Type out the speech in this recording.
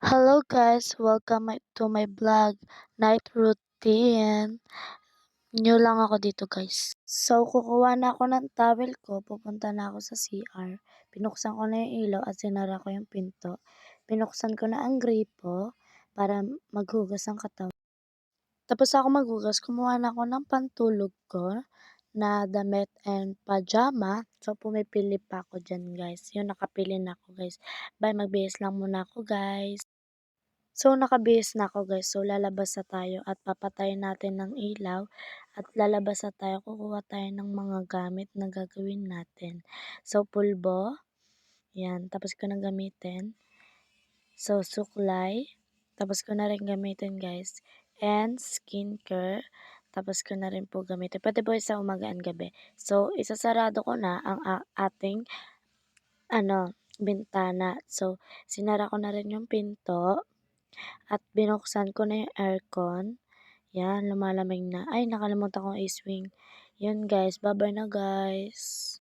Hello guys, welcome to my vlog, night routine. New lang ako dito guys. So, kukuha na ako ng towel ko, pupunta na ako sa CR. Pinuksan ko na yung ilaw at sinara ko yung pinto. Pinuksan ko na ang gripo para maghugas ang katawan. Tapos ako maghugas, kumuha na ako ng pantulog ko na damit and pajama. So, pumipili pa ako dyan guys. Yung nakapili na ako guys. Bye, magbihis lang muna ako guys. So, nakabihis na ako guys. So, lalabas na tayo at papatayin natin ng ilaw. At lalabas na tayo, kukuha tayo ng mga gamit na gagawin natin. So, pulbo. Yan, tapos ko na gamitin. So, suklay. Tapos ko na rin gamitin guys. And skincare. Tapos ko na rin po gamitin. Pwede po sa umaga and gabi. So, isasarado ko na ang ating bintana. So, sinara ko na rin yung pinto. At binuksan ko na yung aircon. Yan, lumalamig na. Ay, nakalimutan kong i-swing. Yun guys, bye-bye na guys.